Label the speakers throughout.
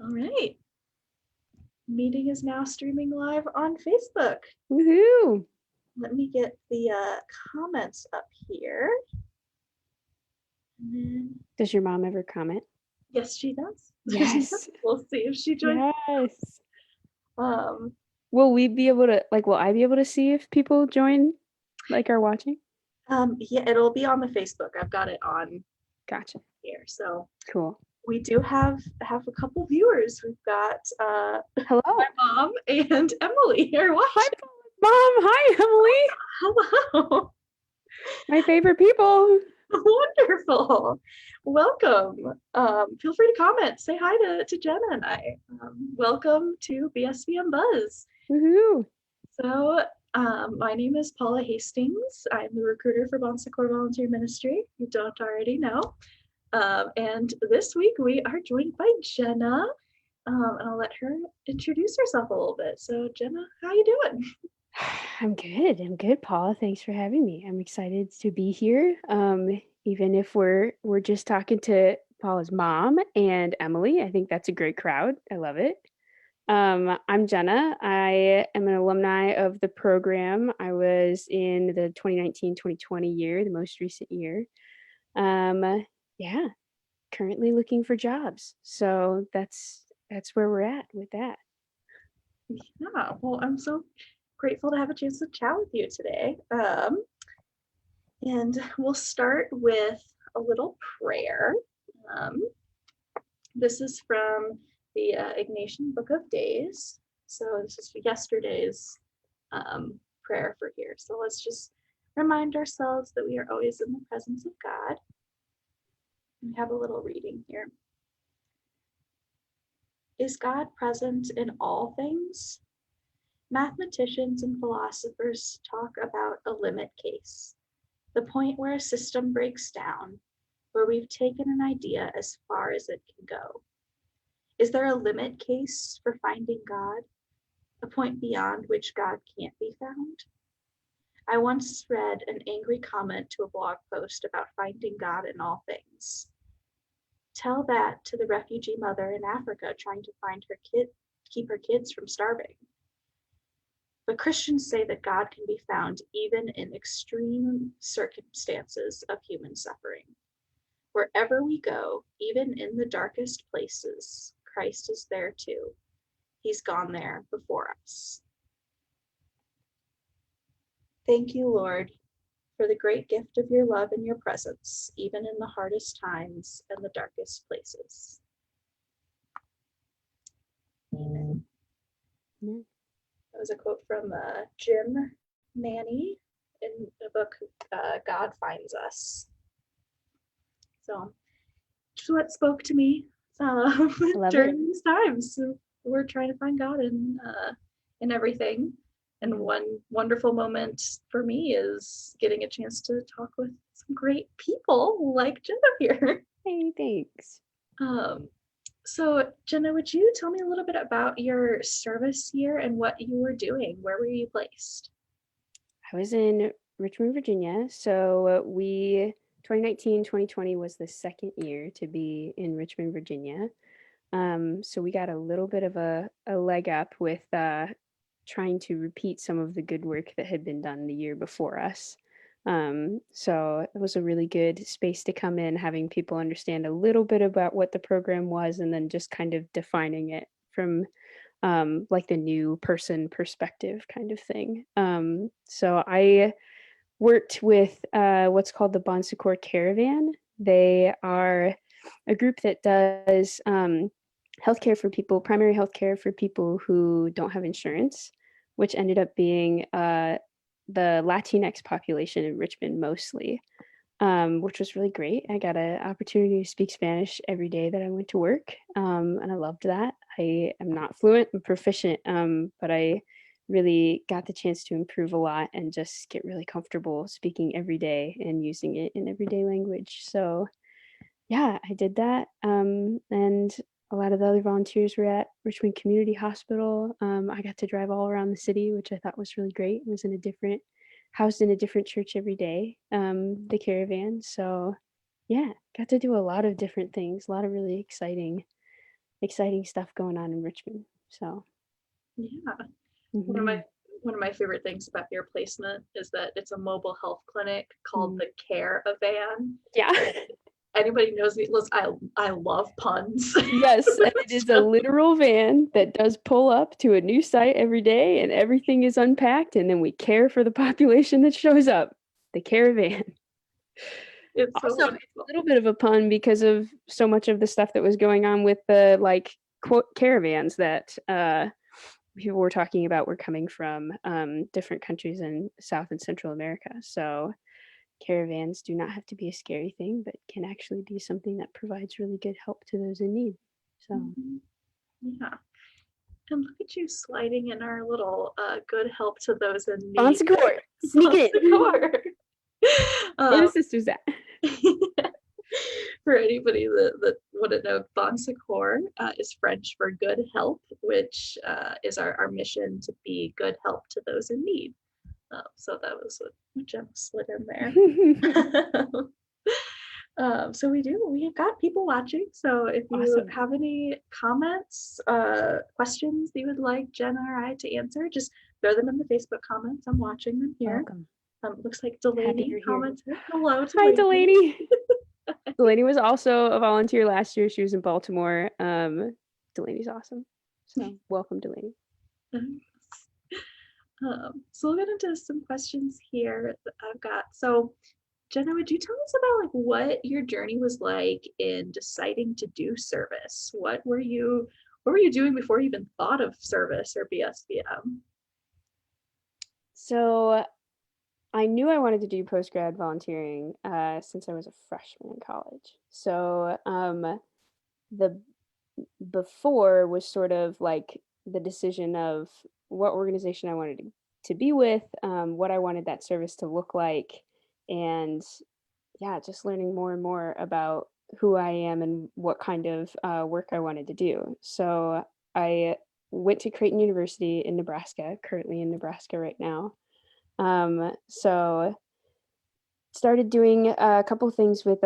Speaker 1: All right. Meeting is now streaming live on Facebook.
Speaker 2: Woohoo!
Speaker 1: Let me get the comments up here. And then,
Speaker 2: Does your mom ever comment?
Speaker 1: yes, she does.
Speaker 2: Yes.
Speaker 1: We'll see if she joins.
Speaker 2: Yes.
Speaker 1: Um,
Speaker 2: Will we be able to, will I be able to see if people join, are watching?
Speaker 1: yeah, it'll be on the Facebook. I've got it on
Speaker 2: Gotcha.
Speaker 1: here. So
Speaker 2: Cool.
Speaker 1: we do have a couple viewers. We've got
Speaker 2: Hello.
Speaker 1: my mom and Emily here watching.
Speaker 2: Hi, Mom. Hi, Emily.
Speaker 1: Hello.
Speaker 2: My favorite people.
Speaker 1: Wonderful. Welcome. Feel free to comment. Say hi to Jenna and I. Welcome to BSVM Buzz.
Speaker 2: Woohoo.
Speaker 1: So my name is Paula Hastings. I'm the recruiter for Bon Secours Volunteer Ministry, if you don't already know. And this week we are joined by Jenna. And I'll let her introduce herself a little bit. So Jenna, how you doing?
Speaker 2: I'm good, Paula. Thanks for having me. I'm excited to be here. Even if we're just talking to Paula's mom and Emily, I think that's a great crowd. I love it. I'm Jenna. I am an alumni of the program. I was in the 2019-2020 year, the most recent year. Yeah, currently looking for jobs. So that's where we're at with that.
Speaker 1: Yeah, well, I'm so grateful to have a chance to chat with you today. And we'll start with a little prayer. This is from the Ignatian Book of Days. So this is yesterday's prayer for here. So let's just remind ourselves that we are always in the presence of God. We have a little reading here. Is God present in all things? Mathematicians and philosophers talk about a limit case, the point where a system breaks down, where we've taken an idea as far as it can go. Is there a limit case for finding God, a point beyond which God can't be found? I once read an angry comment to a blog post about finding God in all things. Tell that to the refugee mother in Africa trying to find her kid, keep her kids from starving. But Christians say that God can be found even in extreme circumstances of human suffering. Wherever we go, even in the darkest places, Christ is there too. He's gone there before us. Thank you, Lord, for the great gift of your love and your presence, even in the hardest times and the darkest places. Amen.
Speaker 2: Mm.
Speaker 1: That was a quote from Jim Manny in the book God Finds Us. So, just what spoke to me during these times. So we're trying to find God in everything. And one wonderful moment for me is getting a chance to talk with some great people like Jenna here.
Speaker 2: Hey, thanks.
Speaker 1: So Jenna, would you tell me a little bit about your service year and what you were doing? Where were you placed?
Speaker 2: I was in Richmond, Virginia. So 2019-2020 was the second year to be in Richmond, Virginia. So we got a little bit of a leg up with trying to repeat some of the good work that had been done the year before us. So it was a really good space to come in, having people understand a little bit about what the program was, and then just kind of defining it from the new person perspective kind of thing. So I worked with what's called the Bon Secours Caravan. They are a group that does healthcare for people, primary healthcare for people who don't have insurance, which ended up being the Latinx population in Richmond mostly, which was really great. I got an opportunity to speak Spanish every day that I went to work, and I loved that. I am not fluent, I'm proficient, but I really got the chance to improve a lot and just get really comfortable speaking every day and using it in everyday language. So yeah, I did that. And a lot of the other volunteers were at Richmond Community Hospital. I got to drive all around the city, which I thought was really great. It was housed in a different church every day, the caravan. So yeah, got to do a lot of different things, a lot of really exciting exciting stuff going on in Richmond. So
Speaker 1: Yeah. One of
Speaker 2: mhm.
Speaker 1: my one of my favorite things about your placement is that it's a mobile health clinic called the Caravan.
Speaker 2: Yeah.
Speaker 1: Anybody knows me? Listen, I love puns.
Speaker 2: Yes, and it is a
Speaker 1: So,
Speaker 2: literal van that does pull up to a new site every day, and everything is unpacked, and then we care for the population that shows up. The caravan.
Speaker 1: it's so
Speaker 2: Also, it's a
Speaker 1: wonderful.
Speaker 2: little bit of a pun because of so much of the stuff that was going on with the like quote caravans that people were talking about were coming from different countries in South and Central America. So caravans do not have to be a scary thing, but can actually be something that provides really good help to those in need. So
Speaker 1: Mhm. Yeah. And look at you sliding in our little good help to those in
Speaker 2: Bon
Speaker 1: need.
Speaker 2: Secours, sneak
Speaker 1: Bon
Speaker 2: it in.
Speaker 1: Secours.
Speaker 2: Where the
Speaker 1: um,
Speaker 2: sisters at?
Speaker 1: for anybody that wouldn't know, Bon Secours is French for good help, which is our mission to be good help to those in need. So that was what Jenna slid in there. So we have got people watching. So if you
Speaker 2: Awesome.
Speaker 1: have any comments, questions that you would like Jenna or I to answer, just throw them in the Facebook comments. I'm watching them here.
Speaker 2: Welcome.
Speaker 1: Looks like
Speaker 2: Happy
Speaker 1: Delaney
Speaker 2: you're here.
Speaker 1: commented. Hello,
Speaker 2: Hi,
Speaker 1: Delaney.
Speaker 2: Delaney. Delaney was also a volunteer last year. She was in Baltimore. Delaney's awesome. So welcome, Delaney.
Speaker 1: So we'll get into some questions here that I've got. So Jenna, would you tell us about like what your journey was like in deciding to do service? What were you doing before you even thought of service or BSVM?
Speaker 2: So I knew I wanted to do post-grad volunteering since I was a freshman in college. So the before was sort of like the decision of what organization I wanted to be with, what I wanted that service to look like, and yeah, just learning more and more about who I am and what kind of work I wanted to do. So I went to Creighton University in Nebraska, currently in Nebraska right now. So started doing a couple things with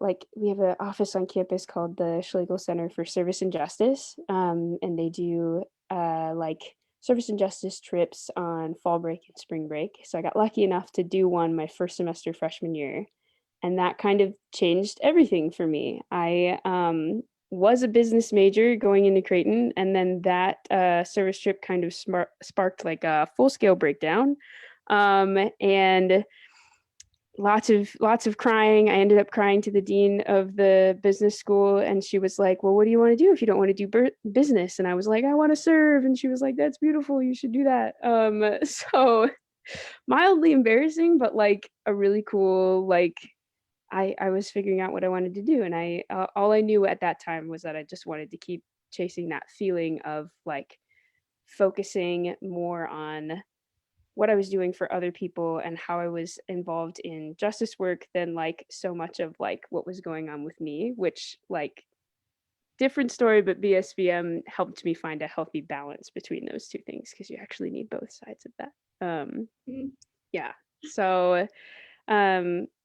Speaker 2: like we have an office on campus called the Schlegel Center for Service and Justice, and they do like service and justice trips on fall break and spring break. So I got lucky enough to do one my first semester freshman year, and that kind of changed everything for me. I was a business major going into Creighton, and then that service trip kind of sparked like a full scale breakdown, and lots of crying. I ended up crying to the dean of the business school, and she was like, well, what do you want to do if you don't want to do business? And I was like, I want to serve. And she was like, that's beautiful, you should do that. So mildly embarrassing, but like a really cool, like I was figuring out what I wanted to do, and I all I knew at that time was that I just wanted to keep chasing that feeling of like focusing more on what I was doing for other people and how I was involved in justice work than like so much of like what was going on with me, which like different story, but BSVM helped me find a healthy balance between those two things because you actually need both sides of that. Yeah. So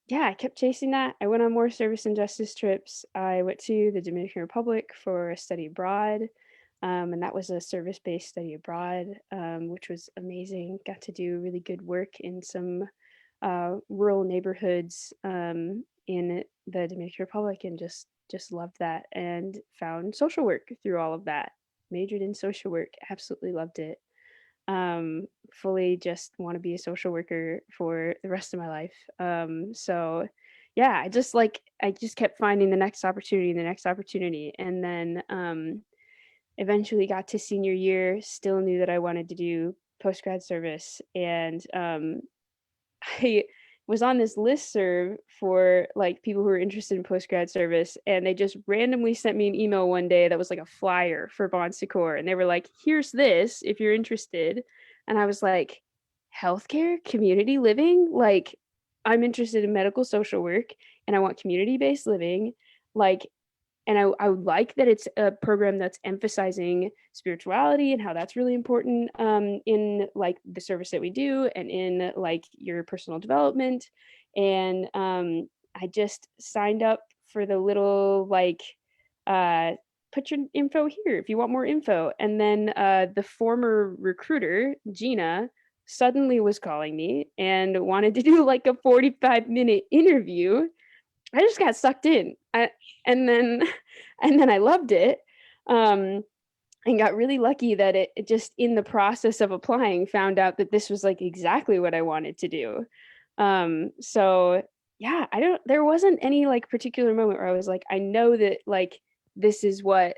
Speaker 2: yeah, I kept chasing that. I went on more service and justice trips. I went to the Dominican Republic for a study abroad, and that was a service-based study abroad, which was amazing. Got to do really good work in some rural neighborhoods in the Dominican Republic, and just loved that. And found social work through all of that. Majored in social work, absolutely loved it. Fully just want to be a social worker for the rest of my life. So yeah, I just kept finding the next opportunity, and then eventually got to senior year, still knew that I wanted to do post grad service, and I was on this listserv for like people who were interested in post grad service, and they just randomly sent me an email one day that was like a flyer for Bon Secours, and they were like, "Here's this if you're interested," and I was like, "Healthcare, community living, like." I'm interested in medical social work and I want community based living. Like, and I would like that it's a program that's emphasizing spirituality and how that's really important in like the service that we do and in like your personal development. And I just signed up for the little like uh, put your info here if you want more info. And then the former recruiter, Jenna, suddenly was calling me and wanted to do like a 45-minute interview. I just got sucked in. And then I loved it. And got really lucky that it just in the process of applying found out that this was like exactly what I wanted to do. So yeah, there wasn't any like particular moment where I was like, I know that like this is what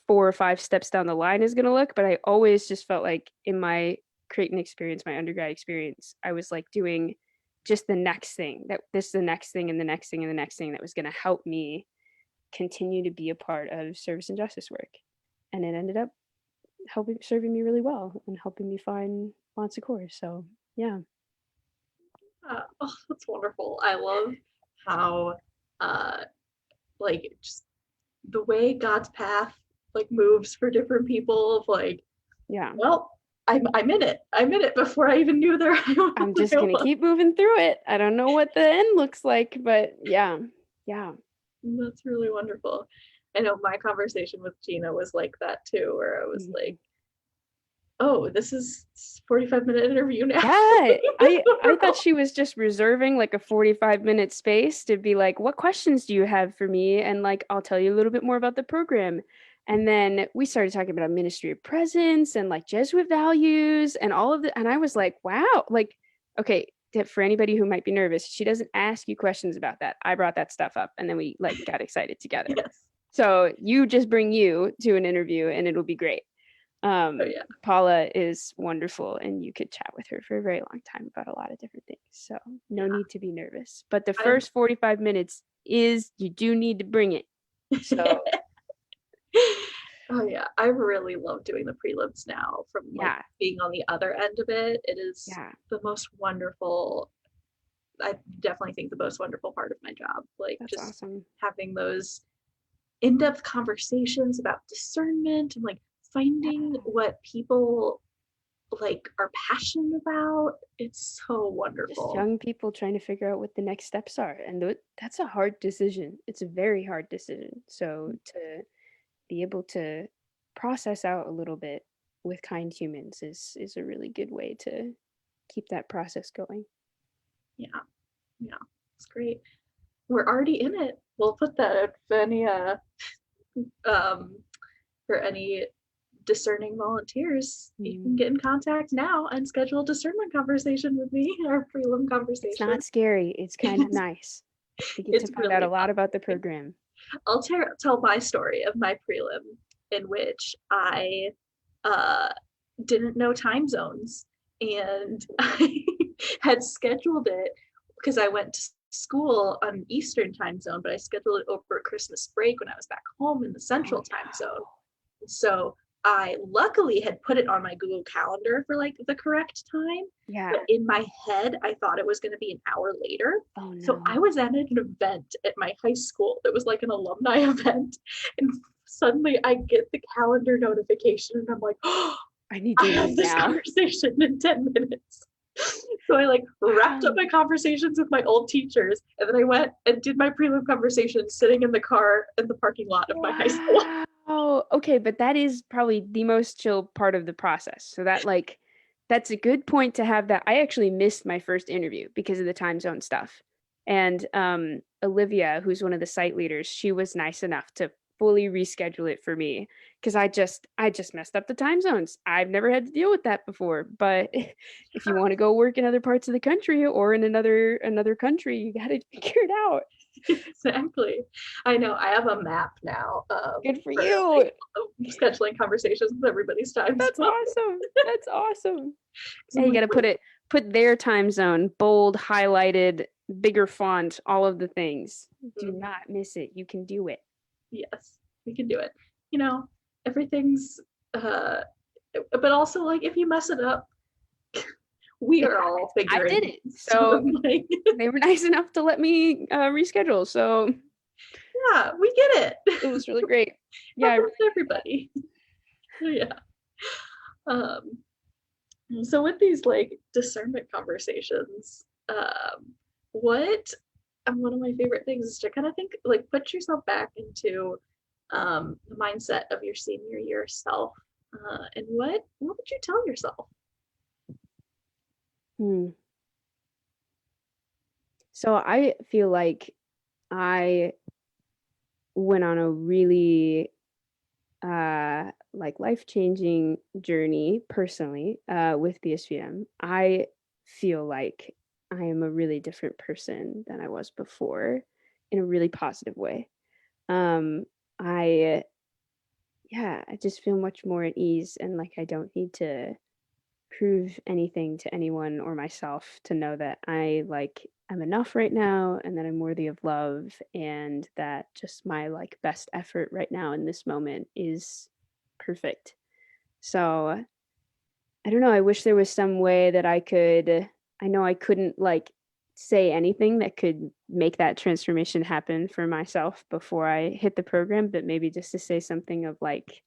Speaker 2: 4 or 5 steps down the line is going to look, but I always just felt like in my Creighton experience, my undergrad experience, I was like doing just the next thing, that this the next thing and the next thing and the next thing that was going to help me continue to be a part of service and justice work. And it ended up serving me really well and helping me find Bon Secours. So yeah.
Speaker 1: Oh, that's wonderful. I love how like just the way God's path like moves for different people of like,
Speaker 2: yeah,
Speaker 1: well, I'm in it before I even knew there.
Speaker 2: I'm just gonna keep moving through it. I don't know what the end looks like, but yeah.
Speaker 1: That's really wonderful. I know my conversation with Gina was like that too, where I was like, oh, this is 45-minute interview now.
Speaker 2: Yeah, I thought she was just reserving like a 45-minute space to be like, what questions do you have for me? And like, I'll tell you a little bit more about the program. And then we started talking about ministry of presence and like Jesuit values and all of the, and I was like, wow, like, okay, for anybody who might be nervous, she doesn't ask you questions about that. I brought that stuff up and then we like got excited together.
Speaker 1: Yes.
Speaker 2: So you just bring you to an interview and it'll be great.
Speaker 1: Yeah.
Speaker 2: Paula is wonderful and you could chat with her for a very long time about a lot of different things. So no need to be nervous. But the first 45 minutes is you do need to bring it. So
Speaker 1: oh yeah, I really love doing the prelims now from like being on the other end of it. It is the most wonderful, I definitely think the most wonderful part of my job. Like
Speaker 2: that's
Speaker 1: just
Speaker 2: awesome.
Speaker 1: Having those in-depth conversations about discernment and like finding what people like are passionate about. It's so wonderful.
Speaker 2: Just young people trying to figure out what the next steps are. And that's a hard decision. It's a very hard decision. So to be able to process out a little bit with kind humans is a really good way to keep that process going.
Speaker 1: Yeah, it's great. We're already in it. We'll put that out for any discerning volunteers. You can get in contact now and schedule a discernment conversation with me, our prelim conversation.
Speaker 2: It's not scary. It's kind of nice. You get to find out a lot about the program.
Speaker 1: I'll tell my story of my prelim in which I didn't know time zones, and I had scheduled it because I went to school on Eastern time zone, but I scheduled it over Christmas break when I was back home in the Central time zone. So I luckily had put it on my Google Calendar for like the correct time.
Speaker 2: Yeah.
Speaker 1: But in my head, I thought it was going to be an hour later.
Speaker 2: Oh, no.
Speaker 1: So I was at an event at my high school that was like an alumni event. And suddenly I get the calendar notification and I'm like, oh, I have this conversation in 10 minutes. So I like wrapped up my conversations with my old teachers, and then I went and did my prelim conversation sitting in the car in the parking lot of my high school.
Speaker 2: Oh, okay, but that is probably the most chill part of the process. So that's a good point to have that. I actually missed my first interview because of the time zone stuff. And Olivia, who's one of the site leaders, she was nice enough to fully reschedule it for me because I just messed up the time zones. I've never had to deal with that before. But if you want to go work in other parts of the country or in another country, you got to figure it out.
Speaker 1: Exactly. I know. I have a map now.
Speaker 2: Good for you.
Speaker 1: Like, scheduling conversations with everybody's time.
Speaker 2: That's awesome. That's awesome. Yeah, you got to put their time zone, bold, highlighted, bigger font, all of the things. Do not miss it. You can do it.
Speaker 1: Yes, we can do it. You know, everything's but also like if you mess it up, we are all figuring.
Speaker 2: I did it. So like, they were nice enough to let me reschedule. So
Speaker 1: yeah, we get it.
Speaker 2: It was really great. Yeah,
Speaker 1: everybody. Yeah. So with these like discernment conversations, what one of my favorite things is to kind of think like put yourself back into the mindset of your senior year self, and what would you tell yourself?
Speaker 2: So I feel like I went on a really like life-changing journey personally with BSVM. I feel like I am a really different person than I was before in a really positive way. Um, I I just feel much more at ease and like I don't need to prove anything to anyone or myself to know that I'm enough right now and that I'm worthy of love and that just my like best effort right now in this moment is perfect. So I don't know, I wish there was some way that I know I couldn't like say anything that could make that transformation happen for myself before I hit the program, but maybe just to say something of like,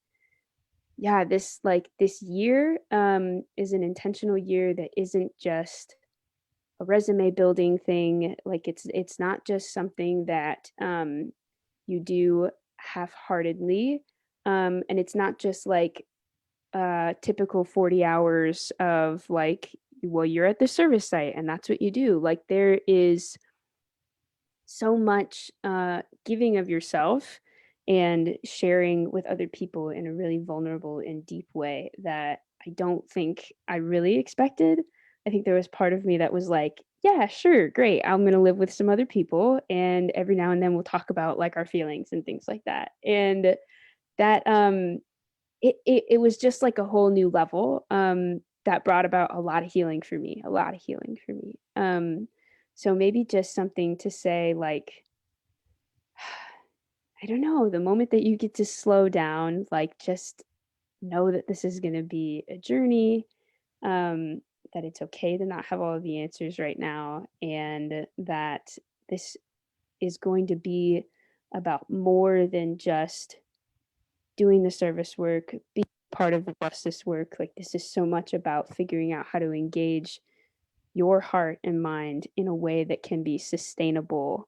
Speaker 2: yeah, this year is an intentional year that isn't just a resume building thing. Like it's not just something that you do half-heartedly. And it's not just like typical 40 hours of like, well, you're at the service site and that's what you do. Like there is so much giving of yourself and sharing with other people in a really vulnerable and deep way that I don't think I really expected. I think there was part of me that was like, yeah, sure, great. I'm going to live with some other people and every now and then we'll talk about like our feelings and things like that. And that it was just like a whole new level that brought about a lot of healing for me, a lot of healing for me. So maybe just something to say like, I don't know, the moment that you get to slow down, like just know that this is going to be a journey, that it's okay to not have all of the answers right now, and that this is going to be about more than just doing the service work, being part of the justice work. Like, this is so much about figuring out how to engage your heart and mind in a way that can be sustainable,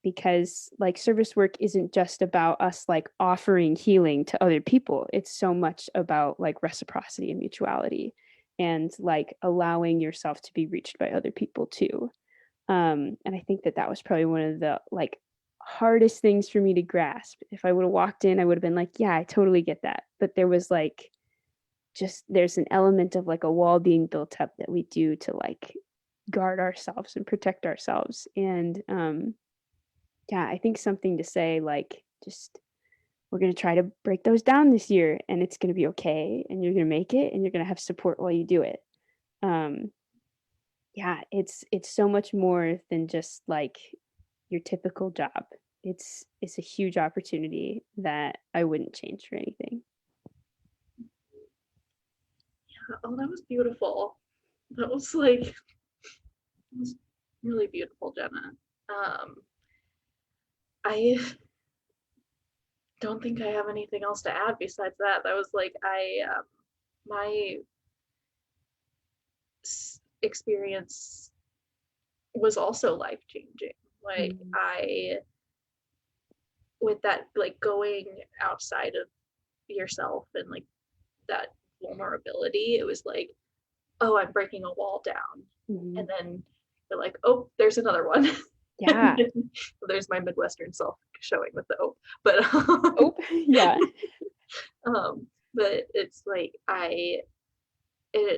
Speaker 2: because like service work isn't just about us like offering healing to other people. It's so much about like reciprocity and mutuality and like allowing yourself to be reached by other people too. And I think that that was probably one of the like hardest things for me to grasp. If I would have walked in, I would have been like, yeah, I totally get that, but there was like just there's an element of like a wall being built up that we do to like guard ourselves and protect ourselves. And yeah, I think something to say like just we're going to try to break those down this year and it's going to be okay and you're going to make it and you're going to have support while you do it. um yeah, it's so much more than just like your typical job. It's a huge opportunity that I wouldn't change for anything.
Speaker 1: Oh, that was beautiful. That was like, that was really beautiful, Jenna. Um, I don't think I have anything else to add besides that. That was like, my experience was also life changing. Like,
Speaker 2: Mm,
Speaker 1: with that, like going outside of yourself and like that vulnerability, it was like, oh, I'm breaking a wall down.
Speaker 2: mhm.
Speaker 1: And then they're like, oh, there's another one. And
Speaker 2: Yeah.
Speaker 1: then there's my Midwestern self showing with the oh. But
Speaker 2: Oh, yeah.
Speaker 1: um, but it's like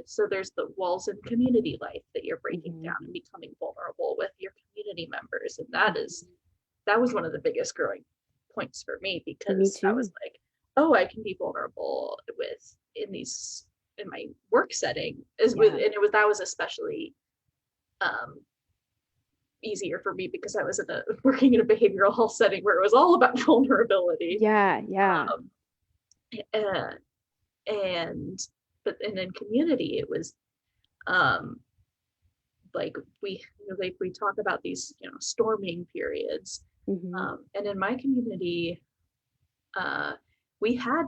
Speaker 1: so there's the walls in community life that you're breaking
Speaker 2: Mhm,
Speaker 1: down and becoming vulnerable with your community members. And
Speaker 2: mhm.
Speaker 1: that was one of the biggest growing points for me,
Speaker 2: Me
Speaker 1: because I was
Speaker 2: too.
Speaker 1: like, oh, I can be vulnerable with in my work setting is with,
Speaker 2: Yeah.
Speaker 1: and that was especially um, easier for me because I was working in a behavioral health setting where it was all about vulnerability.
Speaker 2: Yeah, yeah.
Speaker 1: Um, and, and and in community it was um, like we talk about these storming periods,
Speaker 2: Mhm.
Speaker 1: and in my community uh, we had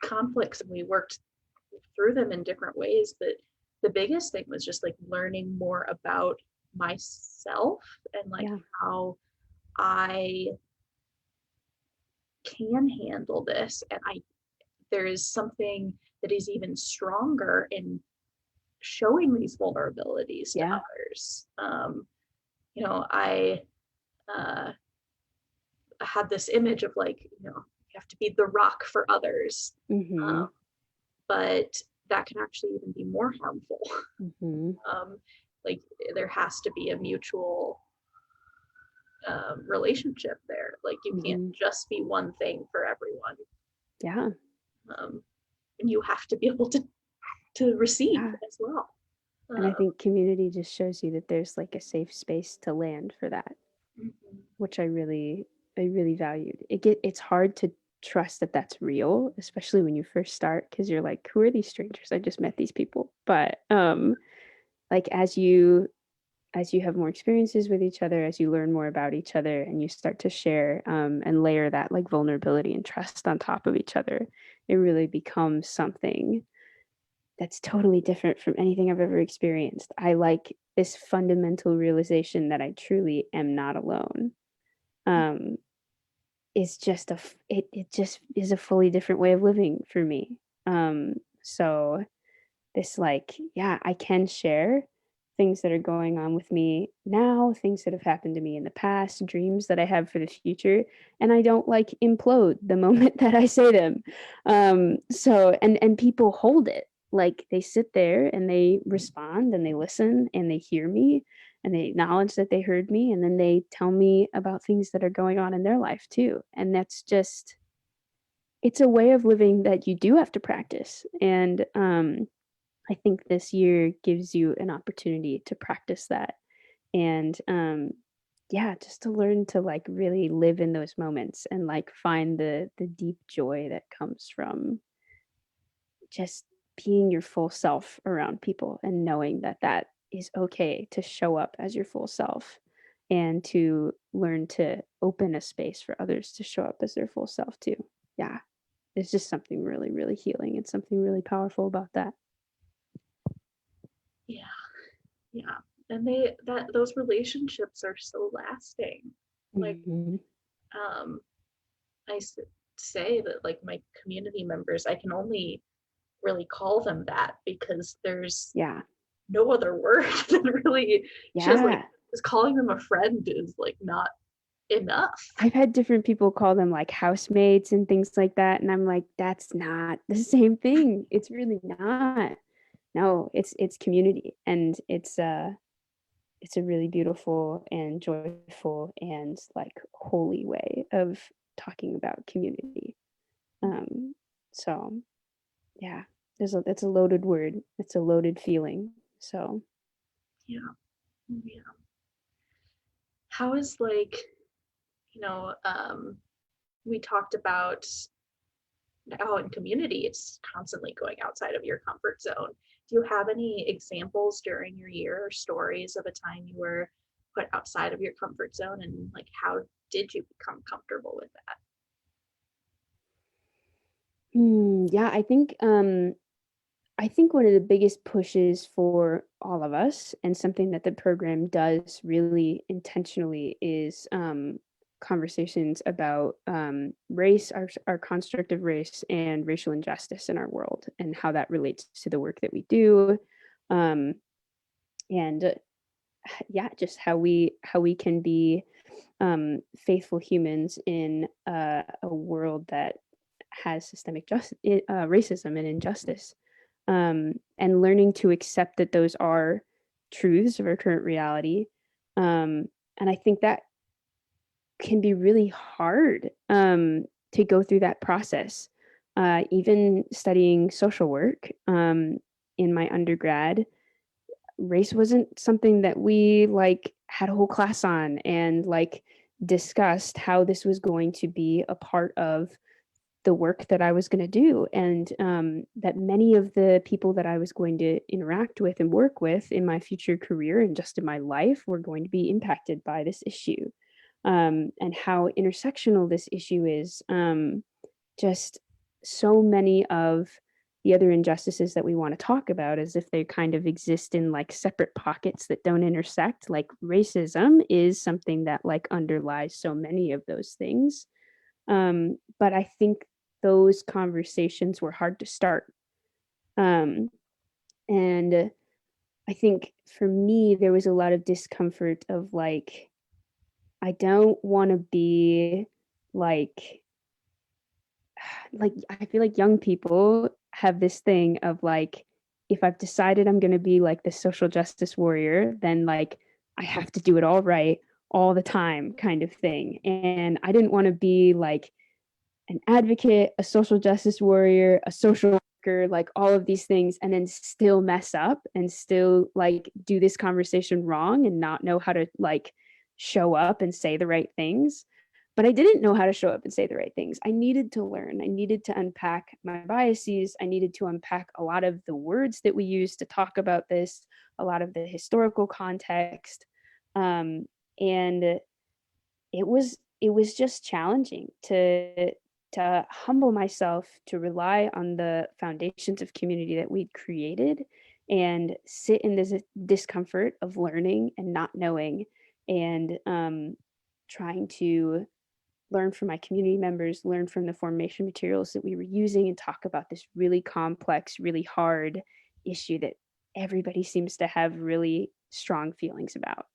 Speaker 1: conflicts and we worked through them in different ways, but the biggest thing was just like learning more about myself and like
Speaker 2: Yeah.
Speaker 1: how I can handle this, and there is something that is even stronger in showing these vulnerabilities to
Speaker 2: Yeah.
Speaker 1: others. I had this image of like, you have to be the rock for others,
Speaker 2: Mm-hmm.
Speaker 1: but that can actually even be more harmful.
Speaker 2: Mm-hmm.
Speaker 1: Like there has to be a mutual relationship there. Like you can't
Speaker 2: Mm-hmm.
Speaker 1: just be one thing for everyone,
Speaker 2: Yeah.
Speaker 1: and you have to be able to receive
Speaker 2: Yeah.
Speaker 1: as well.
Speaker 2: And I think community just shows you that there's like a safe space to land for that,
Speaker 1: Mhm.
Speaker 2: which I really valued. It's hard to trust that that's real, especially when you first start, because you're like, who are these strangers? I just met these people. But like as you have more experiences with each other, as you learn more about each other, and you start to share and layer that like vulnerability and trust on top of each other, it really becomes something that's totally different from anything I've ever experienced. I like this fundamental realization that I truly am not alone. Um, is just it just is a fully different way of living for me. So this like, yeah, I can share things that are going on with me now, things that have happened to me in the past, dreams that I have for the future, and I don't like implode the moment that I say them. So and people hold it. Like they sit there and they respond and they listen and they hear me and they acknowledge that they heard me, and then they tell me about things that are going on in their life too. And that's just, it's a way of living that you do have to practice. And I think this year gives you an opportunity to practice that. And yeah, just to learn to like really live in those moments and like find the deep joy that comes from just being your full self around people, and knowing that that is okay to show up as your full self, and to learn to open a space for others to show up as their full self too. Yeah, it's just something really, really healing and something really powerful about that.
Speaker 1: Yeah, yeah, and those relationships are so lasting. Like,
Speaker 2: Mhm.
Speaker 1: um, I say that like my community members, I can only really call them that because there's
Speaker 2: Yeah.
Speaker 1: no other word that really shows like
Speaker 2: Yeah.
Speaker 1: just calling them a friend is like not enough.
Speaker 2: I've had different people call them like housemates and things like that. And I'm like, that's not the same thing. It's really not. No, it's community. And it's a really beautiful and joyful and like holy way of talking about community. Um, so yeah, that's a loaded word. It's a loaded feeling. So
Speaker 1: Yeah, yeah. How is like, you know, we talked about how in community it's constantly going outside of your comfort zone. Do you have any examples during your year or stories of a time you were put outside of your comfort zone, and like how did you become comfortable with that?
Speaker 2: yeah, I think one of the biggest pushes for all of us, and something that the program does really intentionally, is conversations about race, our construct of race, and racial injustice in our world, and how that relates to the work that we do, um, and yeah, just how we can be faithful humans in a world that has systemic racism and injustice, and learning to accept that those are truths of our current reality. And I think that can be really hard to go through that process. Even studying social work in my undergrad, race wasn't something that we like had a whole class on and like discussed how this was going to be a part of the work that I was going to do, and that many of the people that I was going to interact with and work with in my future career and just in my life were going to be impacted by this issue, and how intersectional this issue is. Just so many of the other injustices that we want to talk about, as if they kind of exist in like separate pockets that don't intersect. Like racism is something that like underlies so many of those things. But I think those conversations were hard to start. Um, and I think for me, there was a lot of discomfort of like, I don't want to be like, I feel like young people have this thing of like, if I've decided I'm going to be like the social justice warrior, then like I have to do it all right all the time kind of thing. And I didn't want to be like an advocate, a social justice warrior, a social worker, like all of these things, and then still mess up and still like do this conversation wrong and not know how to like show up and say the right things. But I didn't know how to show up and say the right things. I needed to learn. I needed to unpack my biases. I needed to unpack a lot of the words that we use to talk about this, a lot of the historical context. And it was just challenging to humble myself, to rely on the foundations of community that we'd created and sit in this discomfort of learning and not knowing, and trying to learn from my community members, learn from the formation materials that we were using, and talk about this really complex, really hard issue that everybody seems to have really strong feelings about.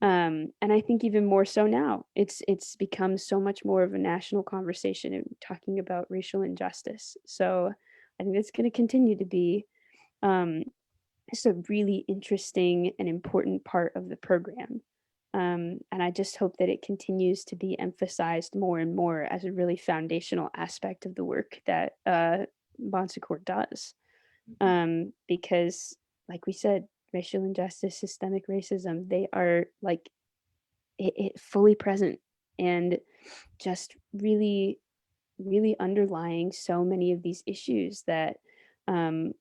Speaker 2: And I think even more so now, it's become so much more of a national conversation and talking about racial injustice. So I think it's going to continue to be um, just a really interesting and important part of the program. And I just hope that it continues to be emphasized more and more as a really foundational aspect of the work that Bon Secours does. Because, like we said, racial injustice, systemic racism, they are like it fully present and just really, really underlying so many of these issues that um,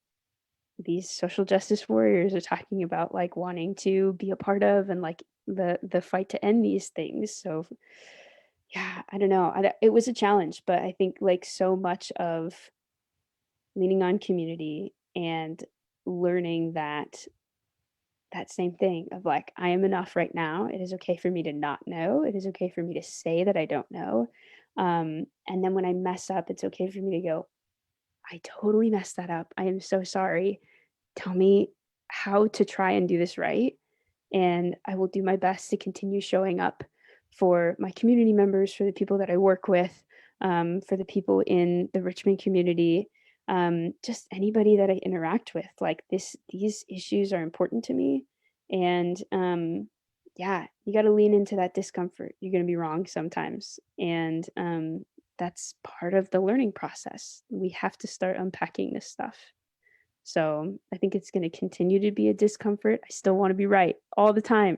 Speaker 2: these social justice warriors are talking about, like wanting to be a part of, and like the fight to end these things. So yeah, I don't know. It was a challenge, but I think like so much of leaning on community and learning that same thing of like, I am enough right now. It is okay for me to not know. It is okay for me to say that I don't know. And then when I mess up, it's okay for me to go, I totally messed that up. I am so sorry. Tell me how to try and do this right. And I will do my best to continue showing up for my community members, for the people that I work with, for the people in the Richmond community, just anybody that I interact with. Like these issues are important to me, and yeah, you got to lean into that discomfort. You're going to be wrong sometimes, and that's part of the learning process. We have to start unpacking this stuff. So I think it's going to continue to be a discomfort. I still want to be right all the time.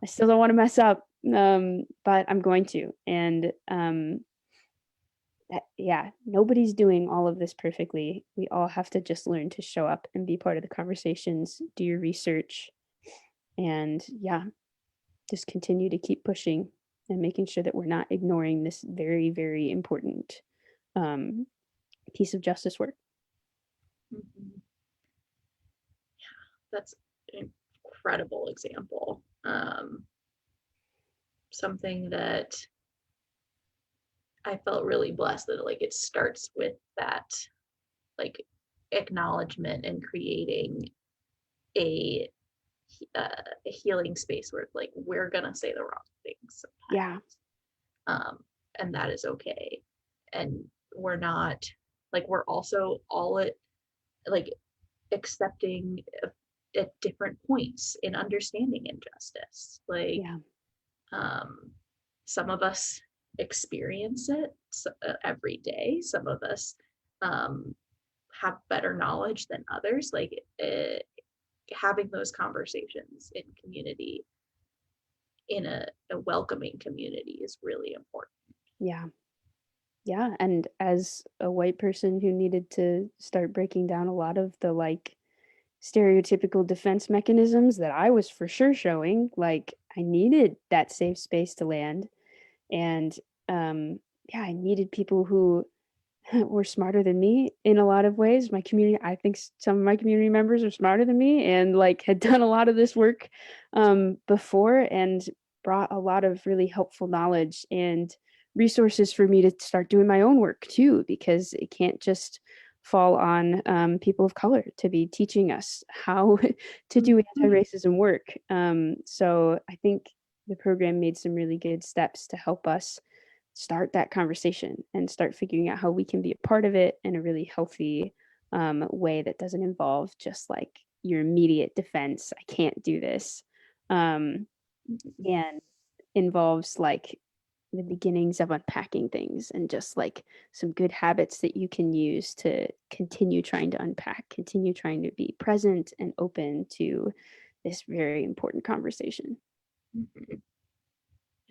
Speaker 2: I still don't want to mess up, but I'm going to. And yeah, nobody's doing all of this perfectly. We all have to just learn to show up and be part of the conversations, do your research, and yeah, just continue to keep pushing and making sure that we're not ignoring this very, very important um, piece of justice work.
Speaker 1: Mhm. That's an incredible example. Something that I felt really blessed that like it starts with that like acknowledgement and creating a a healing space where like we're gonna say the wrong things
Speaker 2: Yeah.
Speaker 1: sometimes, and that is okay, and we're not like we're also all at like accepting at different points in understanding injustice. Like
Speaker 2: Yeah.
Speaker 1: um, some of us experience it every day. Some of us um, have better knowledge than others. Like having those conversations in community, in a welcoming community, is really important.
Speaker 2: Yeah. Yeah, and as a white person who needed to start breaking down a lot of the like stereotypical defense mechanisms that I was for sure showing, like I needed that safe space to land. And yeah, I needed people who were smarter than me in a lot of ways. My community, I think some of my community members are smarter than me and like had done a lot of this work before and brought a lot of really helpful knowledge and resources for me to start doing my own work too, because it can't just fall on people of color to be teaching us how to do anti-racism work. So I think the program made some really good steps to help us start that conversation and start figuring out how we can be a part of it in a really healthy way that doesn't involve just like your immediate defense, I can't do this, and involves like the beginnings of unpacking things and just like some good habits that you can use to continue trying to unpack, continue trying to be present and open to this very important conversation.
Speaker 1: And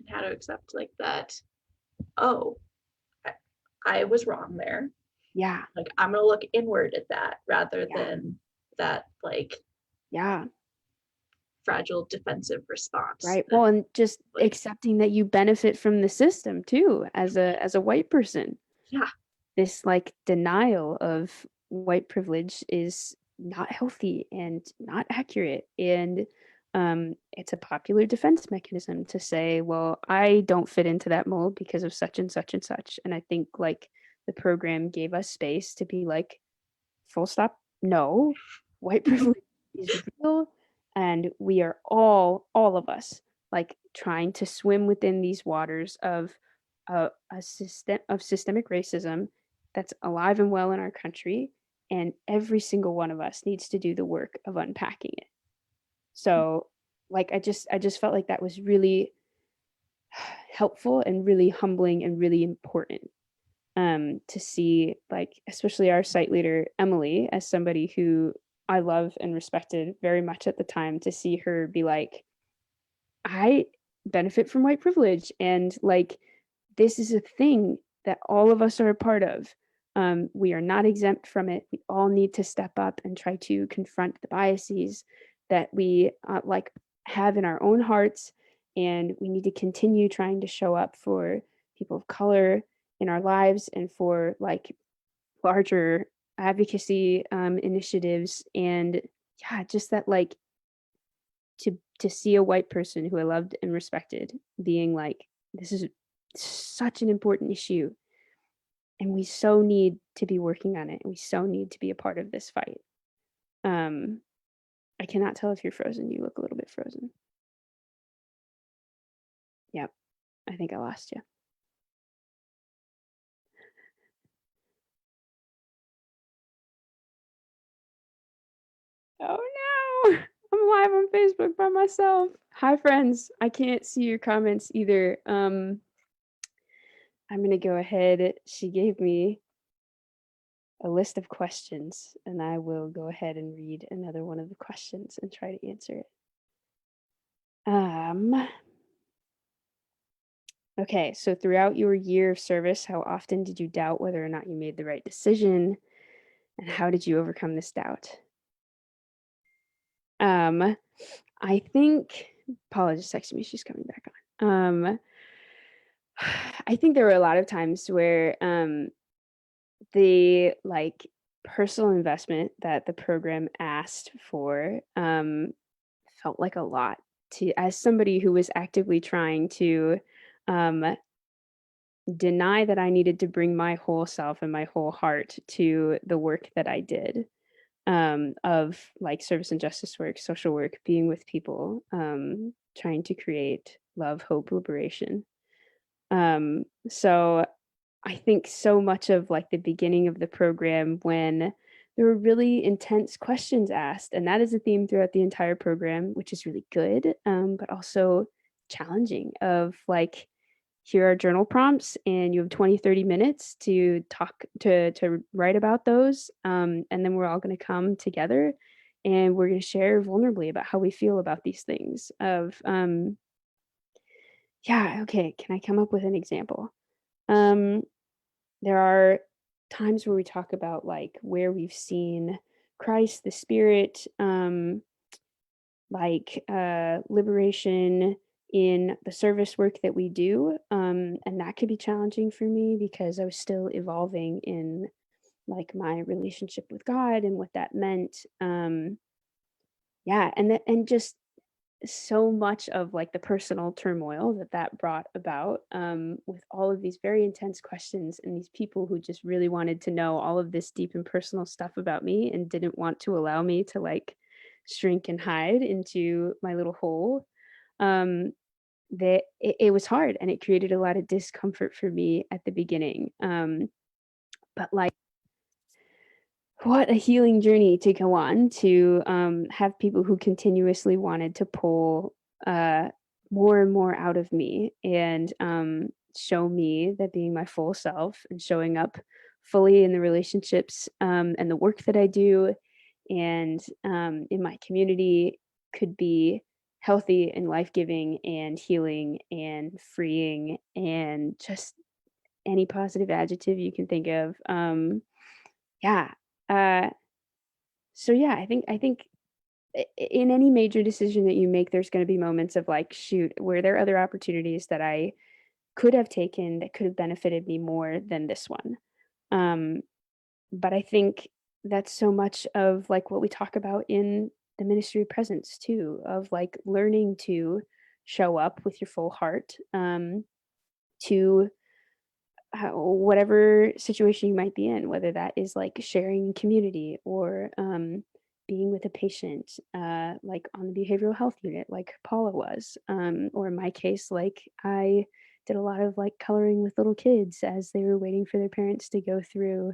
Speaker 1: how to accept like that, oh, I was wrong there.
Speaker 2: Yeah.
Speaker 1: Like I'm gonna look inward at that rather
Speaker 2: Yeah.
Speaker 1: than that like
Speaker 2: Yeah.
Speaker 1: fragile defensive response.
Speaker 2: Right. Well, and just
Speaker 1: Like,
Speaker 2: accepting that you benefit from the system too as a white person.
Speaker 1: yeah.
Speaker 2: This like denial of white privilege is not healthy and not accurate. And it's a popular defense mechanism to say, well, I don't fit into that mold because of such and such and such. And I think like the program gave us space to be like, full stop, no, white privilege is real. And we are all of us, like trying to swim within these waters of a system of systemic racism that's alive and well in our country, and every single one of us needs to do the work of unpacking it. So like I just felt like that was really helpful and really humbling and really important, to see, like especially our site leader Emily, as somebody who I love and respected very much at the time, to see her be like, I benefit from white privilege, and like this is a thing that all of us are a part of. We are not exempt from it. We all need to step up and try to confront the biases that we like have in our own hearts, and we need to continue trying to show up for people of color in our lives and for like larger advocacy initiatives. And yeah, just that like to see a white person who I loved and respected being like, this is such an important issue, and we so need to be working on it, and we so need to be a part of this fight. um I cannot tell if you're frozen. You look a little bit frozen. Yep, I think I lost you. Oh no, I'm live on Facebook by myself. Hi friends, I can't see your comments either. I'm gonna go ahead. She gave me a list of questions, and I will go ahead and read another one of the questions and try to answer it. Okay, so throughout your year of service, how often did you doubt whether or not you made the right decision, and how did you overcome this doubt? I think Paula just texted me. She's coming back on. I think there were a lot of times where the like personal investment that the program asked for felt like a lot to, as somebody who was actively trying to um, deny that I needed to bring my whole self and my whole heart to the work that I did, of like service and justice work, social work, being with people, trying to create love, hope, liberation. So I think so much of like the beginning of the program, when there were really intense questions asked, and that is a theme throughout the entire program, which is really good, but also challenging, of like, here are journal prompts and you have 20-30 minutes to talk to write about those, and then we're all going to come together and we're going to share vulnerably about how we feel about these things of yeah, okay, can I come up with an example? um there are times where we talk about like where we've seen Christ, the Spirit, like liberation in the service work that we do, and that could be challenging for me because I was still evolving in like my relationship with God and what that meant. Yeah, and just so much of like the personal turmoil that that brought about, with all of these very intense questions and these people who just really wanted to know all of this deep and personal stuff about me and didn't want to allow me to like shrink and hide into my little hole. um that it was hard and it created a lot of discomfort for me at the beginning. But like, what a healing journey to go on to have people who continuously wanted to pull uh, more and more out of me and show me that being my full self and showing up fully in the relationships and the work that I do and in my community could be healthy and life-giving and healing and freeing and just any positive adjective you can think of. Yeah. Uh, so yeah, I think in any major decision that you make, there's going to be moments of like, shoot, were there other opportunities that I could have taken that could have benefited me more than this one? Um, but I think that's so much of like what we talk about in the ministry of presence too, of like learning to show up with your full heart, to whatever situation you might be in, whether that is like sharing in community or being with a patient, like on the behavioral health unit, like Paula was, or in my case, like I did a lot of like coloring with little kids as they were waiting for their parents to go through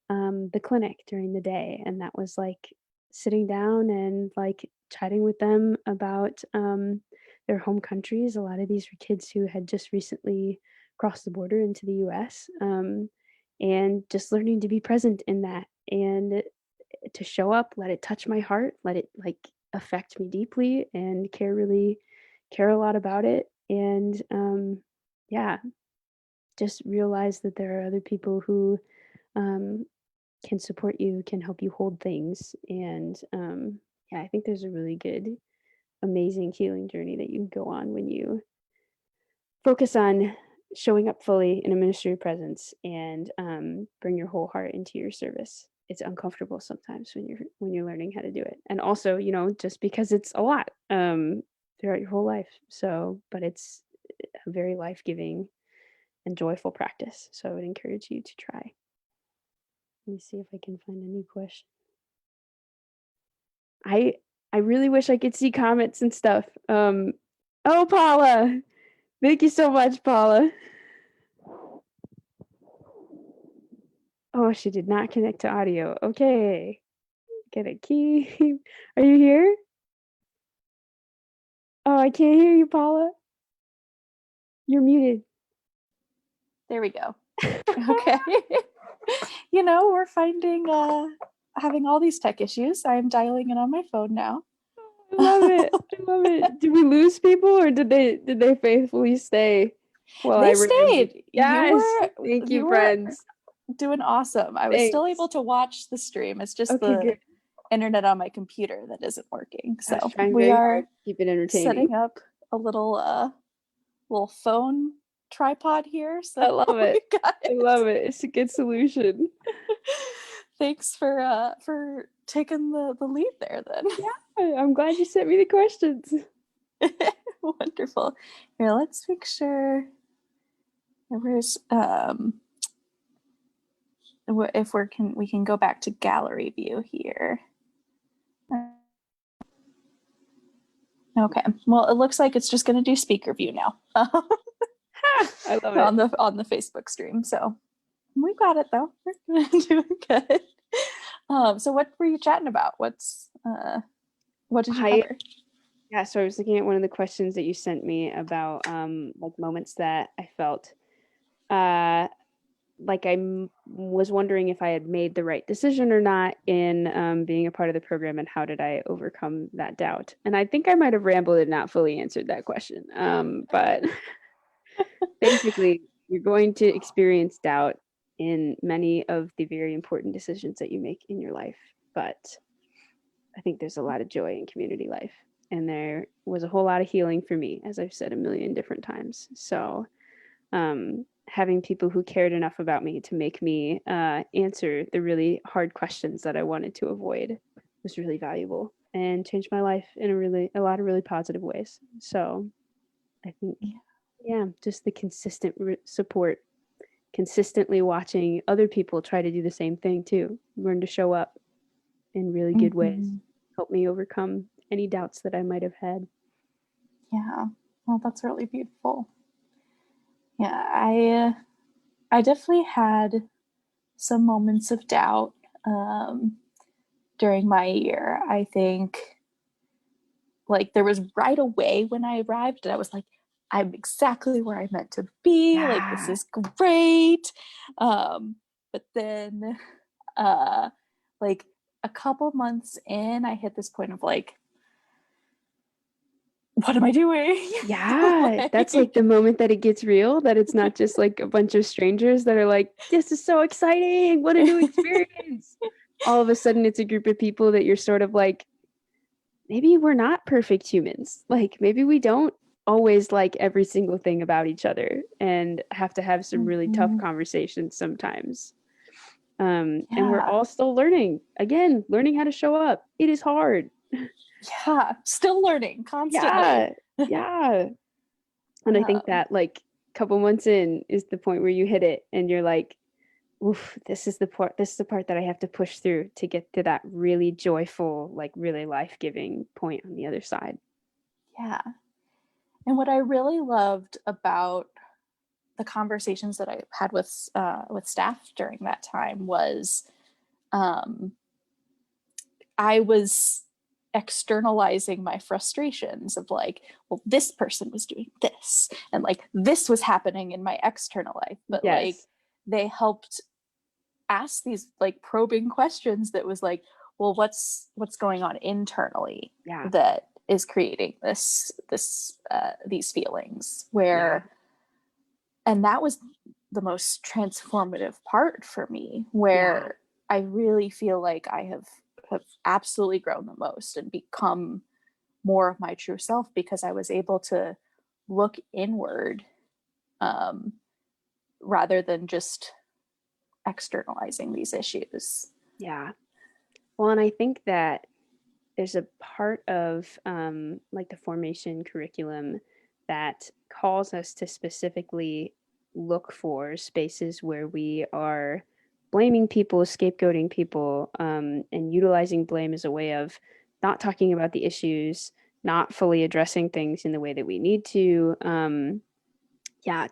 Speaker 2: the clinic during the day. And that was like sitting down and like chatting with them about their home countries. A lot of these were kids who had just recently crossed the border into the US, and just learning to be present in that and to show up, let it touch my heart, let it like affect me deeply and care a lot about it. And yeah, just realize that there are other people who um, can support you, can help you hold things. And yeah, I think there's a really good, amazing healing journey that you can go on when you focus on showing up fully in a ministry of presence and bring your whole heart into your service. It's uncomfortable sometimes when you're learning how to do it, and also, you know, just because it's a lot throughout your whole life. So, but it's a very life giving and joyful practice. So, I would encourage you to try. Let me see if I can find any question. I I really wish I could see comments and stuff. Oh, Paula, thank you so much, Paula. Oh, she did not connect to audio. Okay. Get a key. Are you here? Oh, I can't hear you, Paula. You're muted.
Speaker 3: There we go. Okay. You know, we're finding having all these tech issues. I'm dialing in on my phone now.
Speaker 2: I love it. I love it. Did we lose people or did they faithfully stay? Well,
Speaker 3: They
Speaker 2: I remember.
Speaker 3: stayed.
Speaker 2: Yes. Thank
Speaker 3: You
Speaker 2: you,
Speaker 3: were
Speaker 2: friends.
Speaker 3: doing awesome. I was still
Speaker 2: Thanks.
Speaker 3: able to watch the stream. It's just
Speaker 2: Okay,
Speaker 3: the
Speaker 2: good.
Speaker 3: internet on my computer that isn't working.
Speaker 2: I was
Speaker 3: So
Speaker 2: trying
Speaker 3: we
Speaker 2: very hard
Speaker 3: are
Speaker 2: to keep it entertaining.
Speaker 3: setting up a little phone tripod here. So
Speaker 2: I love it.
Speaker 3: we got
Speaker 2: I
Speaker 3: it.
Speaker 2: love it. It's a good solution.
Speaker 3: Thanks for taking the lead there then.
Speaker 2: Yeah, I'm glad you sent me the questions.
Speaker 3: Wonderful. Here, let's make sure there's if we can go back to gallery view here. Okay. Well, it looks like it's just going to do speaker view now.
Speaker 2: I love it.
Speaker 3: On the Facebook stream. So we got it though. We're doing good. So what were you chatting about? What did you cover?
Speaker 2: Yeah, so I was looking at one of the questions that you sent me about like moments that I felt like was wondering if I had made the right decision or not in being a part of the program, and how did I overcome that doubt. And I think I might have rambled and not fully answered that question. But basically, you're going to experience doubt in many of the very important decisions that you make in your life. But I think there's a lot of joy in community life. And there was a whole lot of healing for me, as I've said a million different times. So having people who cared enough about me to make me answer the really hard questions that I wanted to avoid was really valuable. and changed my life in a lot of really positive ways. So I think, yeah, just the consistent support, consistently watching other people try to do the same thing too, learn to show up in really good ways, help me overcome any doubts that I might have had.
Speaker 3: Yeah, well, that's really beautiful. Yeah, I definitely had some moments of doubt during my year. I think like there was right away when I arrived and I was like, I'm exactly where I meant to be. Like, this is great. But then like a couple months in, I hit this point of like, what am I doing?
Speaker 2: Yeah, that's like the moment that it gets real, that it's not just like a bunch of strangers that are like, this is so exciting, what a new experience. All of a sudden it's a group of people that you're sort of like, maybe we're not perfect humans. Like maybe we don't always like every single thing about each other and have to have some really tough conversations sometimes. And we're all still learning. Again, learning how to show up. It is hard.
Speaker 3: Yeah, still learning constantly.
Speaker 2: Yeah. And I think that like a couple months in is the point where you hit it and you're like, oof, this is the part that I have to push through to get to that really joyful, like really life-giving point on the other side.
Speaker 3: Yeah. And what I really loved about the conversations that I had with staff during that time was I was externalizing my frustrations of like, well, this person was doing this and like this was happening in my external life, but like they helped ask these like probing questions that was like, well, what's going on internally that is creating these feelings where and that was the most transformative part for me, where I really feel like I have absolutely grown the most and become more of my true self because I was able to look inward rather than just externalizing these issues.
Speaker 2: Yeah. Well, and I think that there's a part of like the formation curriculum that calls us to specifically look for spaces where we are blaming people, scapegoating people, and utilizing blame as a way of not talking about the issues, not fully addressing things in the way that we need to.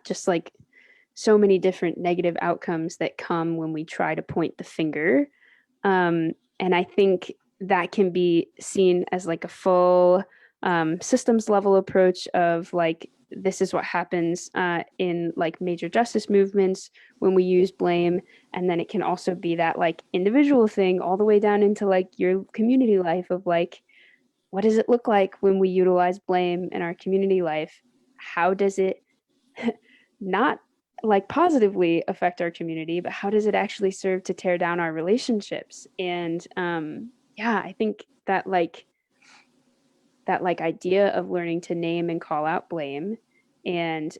Speaker 2: Just like so many different negative outcomes that come when we try to point the finger. And I think that can be seen as like a full systems level approach of like, this is what happens in like major justice movements when we use blame. And then it can also be that like individual thing all the way down into like your community life of like, what does it look like when we utilize blame in our community life? How does it not like positively affect our community, but how does it actually serve to tear down our relationships? And I think that like idea of learning to name and call out blame and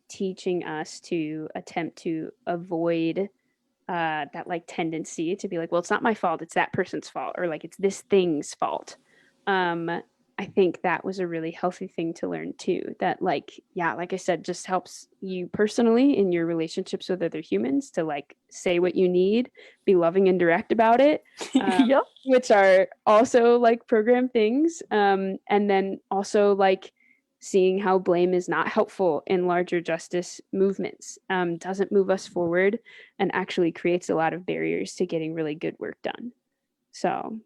Speaker 2: teaching us to attempt to avoid that like tendency to be like, well, it's not my fault, it's that person's fault, or like it's this thing's fault. I think that was a really healthy thing to learn too, that like I said, just helps you personally in your relationships with other humans to like say what you need, be loving and direct about it, which are also like program things, and then also like seeing how blame is not helpful in larger justice movements, doesn't move us forward and actually creates a lot of barriers to getting really good work done. So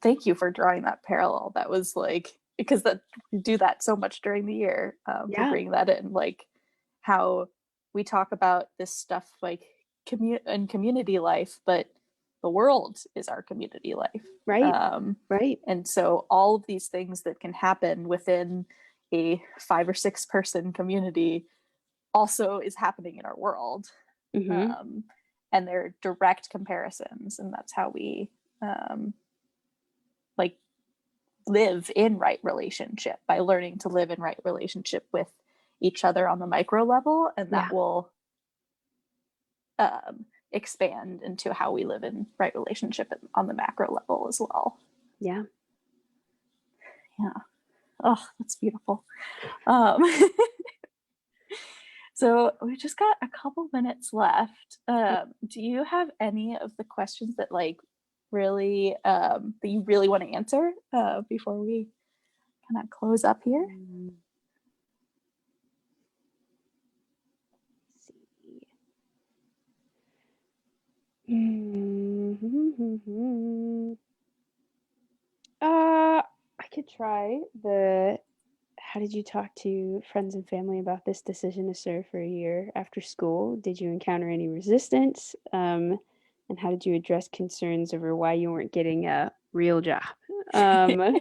Speaker 3: thank you for drawing that parallel. That was like, because that do that so much during the year, for bringing that in, like how we talk about this stuff like community life, but the world is our community life,
Speaker 2: right.
Speaker 3: And so all of these things that can happen within a 5 or 6 person community also is happening in our world. And they're direct comparisons, and that's how we like live in right relationship, by learning to live in right relationship with each other on the micro level, and that will expand into how we live in right relationship on the macro level as well.
Speaker 2: Yeah.
Speaker 3: Oh, that's beautiful. So we just got a couple minutes left. Do you have any of the questions that like really that you really want to answer before we kind of close up here?
Speaker 2: I could try the how did you talk to friends and family about this decision to serve for a year after school? Did you encounter any resistance? And how did you address concerns over why you weren't getting a real job? Yeah,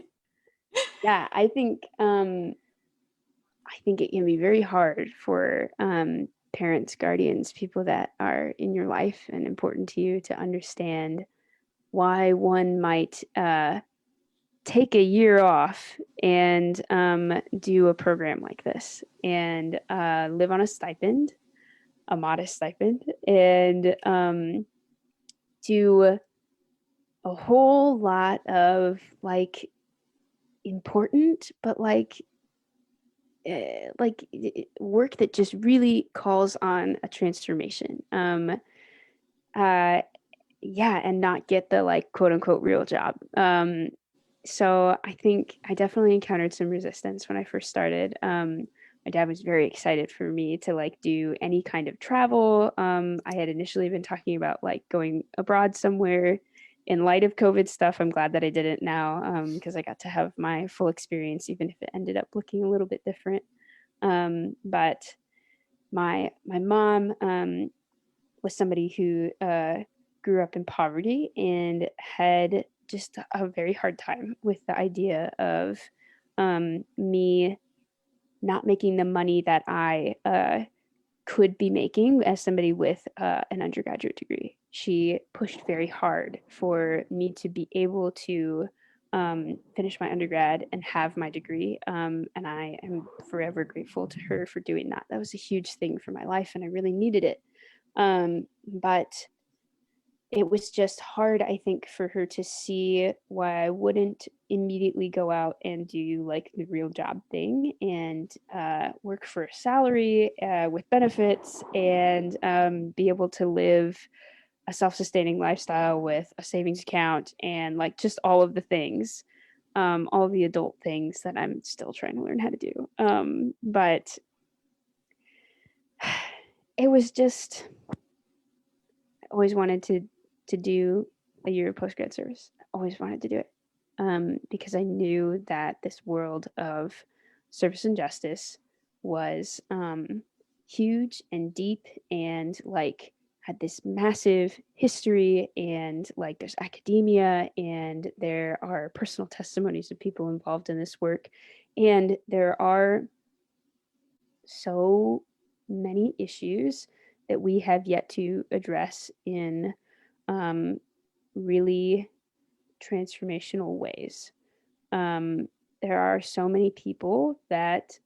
Speaker 2: I think it can be very hard for parents, guardians, people that are in your life and important to you to understand why one might take a year off and do a program like this and live on a stipend, a modest stipend, and do a whole lot of like important, but like work that just really calls on a transformation. Yeah, and not get the like quote unquote real job. So I think I definitely encountered some resistance when I first started. My dad was very excited for me to like do any kind of travel. I had initially been talking about like going abroad somewhere. In light of COVID stuff, I'm glad that I didn't now because I got to have my full experience, even if it ended up looking a little bit different. But my mom was somebody who grew up in poverty and had just a very hard time with the idea of me not making the money that I could be making as somebody with an undergraduate degree. She pushed very hard for me to be able to finish my undergrad and have my degree. And I am forever grateful to her for doing that. That was a huge thing for my life, and I really needed it. But it was just hard, I think, for her to see why I wouldn't immediately go out and do like the real job thing and work for a salary with benefits and be able to live a self-sustaining lifestyle with a savings account and like just all of the things, all of the adult things that I'm still trying to learn how to do. But it was just, I always wanted to do a year of postgrad service. I always wanted to do it because I knew that this world of service and justice was huge and deep and like had this massive history, and like there's academia and there are personal testimonies of people involved in this work, and there are so many issues that we have yet to address in really transformational ways. There are so many people that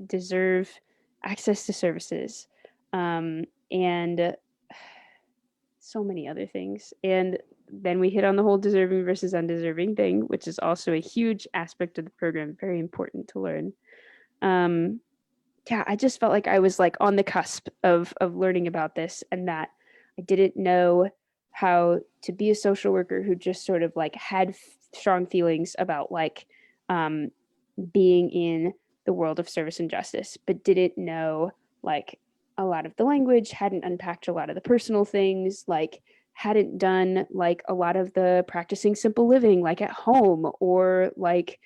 Speaker 2: deserve access to services and so many other things. And then we hit on the whole deserving versus undeserving thing, which is also a huge aspect of the program, very important to learn. Yeah, I just felt like I was like on the cusp of learning about this, and that I didn't know how to be a social worker who just sort of like had strong feelings about like being in the world of service and justice, but didn't know like a lot of the language, hadn't unpacked a lot of the personal things, like hadn't done like a lot of the practicing simple living like at home, or like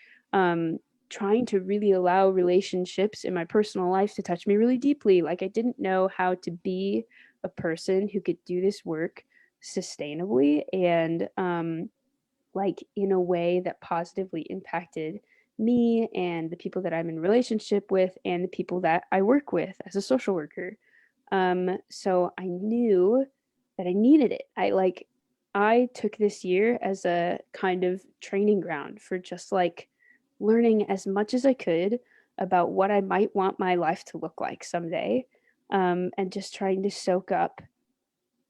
Speaker 2: trying to really allow relationships in my personal life to touch me really deeply. Like I didn't know how to be a person who could do this work sustainably and like in a way that positively impacted me and the people that I'm in relationship with and the people that I work with as a social worker. So I knew that I needed it. I took this year as a kind of training ground for just like learning as much as I could about what I might want my life to look like someday, and just trying to soak up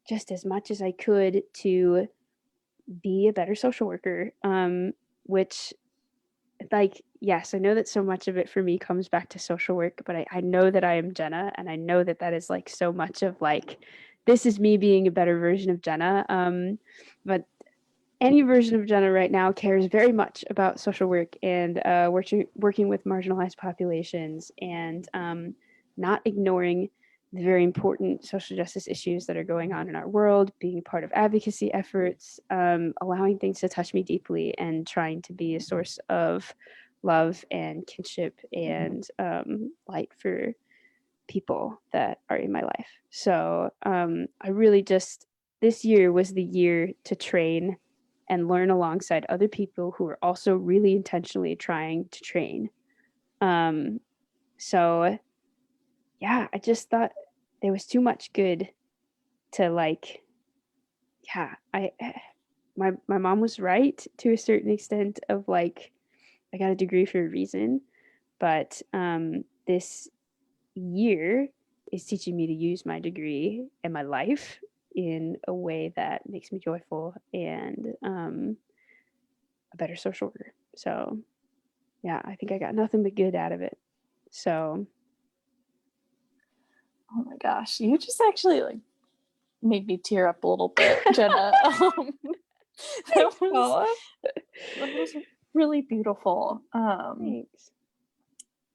Speaker 2: just as much as I could to be a better social worker, which, like, yes, I know that so much of it for me comes back to social work, but I know that I am Jenna, and I know that that is like so much of like, this is me being a better version of Jenna. But any version of Jenna right now cares very much about social work and working with marginalized populations, and not ignoring the very important social justice issues that are going on in our world, being a part of advocacy efforts, allowing things to touch me deeply, and trying to be a source of love and kinship and light for people that are in my life. So I really just, this year was the year to train and learn alongside other people who are also really intentionally trying to train. So yeah, I just thought there was too much good to like, yeah, my mom was right to a certain extent of like, I got a degree for a reason, but this year is teaching me to use my degree and my life in a way that makes me joyful and a better social worker. So yeah, I think I got nothing but good out of it. So
Speaker 3: Oh my gosh, you just actually like made me tear up a little bit, Jenna. That was really beautiful.
Speaker 2: Thanks.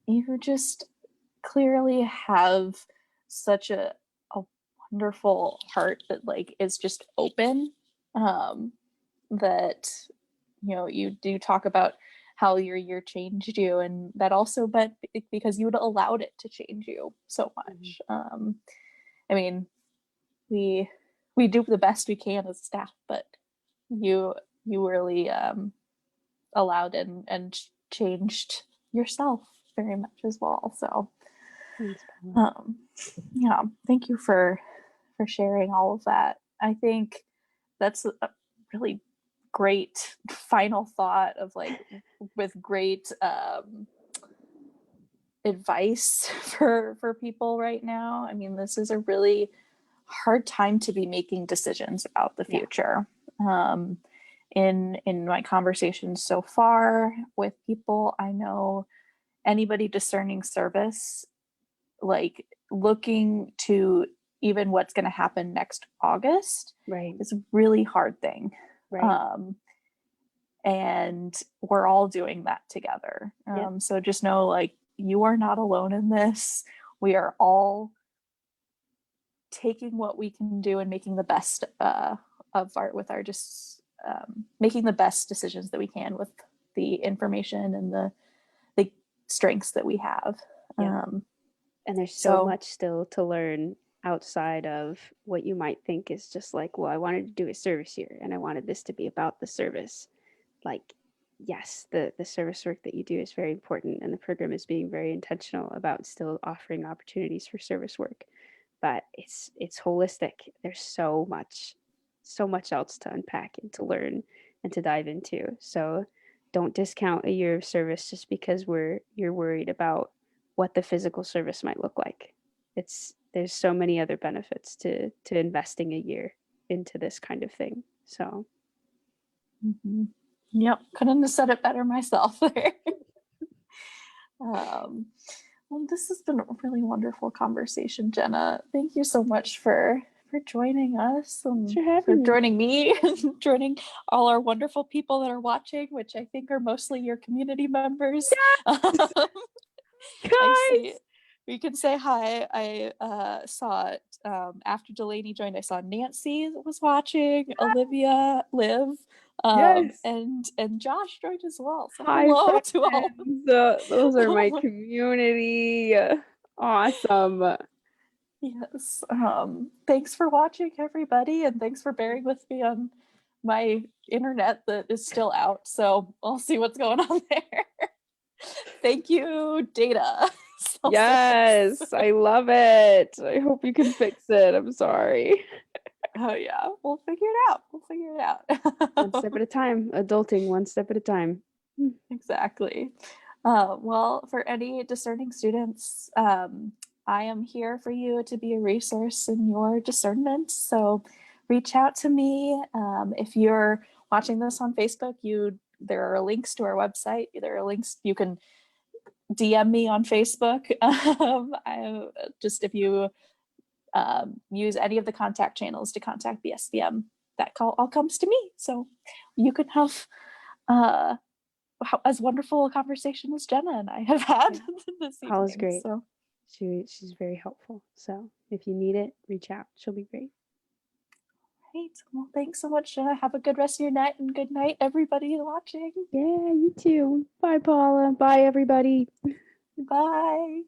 Speaker 3: You just clearly have such a wonderful heart that like is just open. That you do talk about how your year changed you, and that also, but because you would allowed it to change you so much. I mean, we do the best we can as staff, but you really allowed and changed yourself very much as well. So
Speaker 2: Thanks, Paula.
Speaker 3: yeah, thank you for sharing all of that. I think that's a really great final thought of like, with great advice for people right now. I mean, this is a really hard time to be making decisions about the future. In my conversations so far with people I know, anybody discerning service, like looking to even what's going to happen next August,
Speaker 2: Right.
Speaker 3: is a really hard thing.
Speaker 2: Right.
Speaker 3: And we're all doing that together. So just know, like, you are not alone in this. We are all taking what we can do and making the best making the best decisions that we can with the information and the strengths that we have.
Speaker 2: And there's so much still to learn outside of what you might think is just like, well, I wanted to do a service here and I wanted this to be about the service. Like, yes, the service work that you do is very important, and the program is being very intentional about still offering opportunities for service work. But it's holistic. There's so much else to unpack and to learn and to dive into. So don't discount a year of service just because you're worried about what the physical service might look like. There's so many other benefits to investing a year into this kind of thing. So
Speaker 3: Yep, couldn't have said it better myself there. Well, this has been a really wonderful conversation, Jenna. Thank you so much for joining us, and for joining me, and joining all our wonderful people that are watching, which I think are mostly your community members.
Speaker 2: Guys!
Speaker 3: We can say hi. I saw it after Delaney joined. I saw Nancy was watching, Olivia, Liv, and Josh joined as well. So hello to all.
Speaker 2: Those are my community. Awesome.
Speaker 3: Yes. Thanks for watching, everybody, and thanks for bearing with me on my internet that is still out. So I'll see what's going on there. Thank you, Data.
Speaker 2: Yes, I love it. I hope you can fix it. I'm sorry.
Speaker 3: Oh yeah, we'll figure it out.
Speaker 2: One step at a time. Adulting one step at a time.
Speaker 3: Exactly. Well, for any discerning students, I am here for you to be a resource in your discernment. So reach out to me. If you're watching this on Facebook, there are links to our website. There are links, you can DM me on Facebook. If you use any of the contact channels to contact BSVM, that call all comes to me. So you can have as wonderful a conversation as Jenna and I have had this evening.
Speaker 2: Paula's great.
Speaker 3: So
Speaker 2: she's very helpful. So if you need it, reach out. She'll be great.
Speaker 3: Right. Well, thanks so much, Jenna. Have a good rest of your night, and good night, everybody watching.
Speaker 2: Yeah, you too. Bye, Paula. Bye, everybody.
Speaker 3: Bye.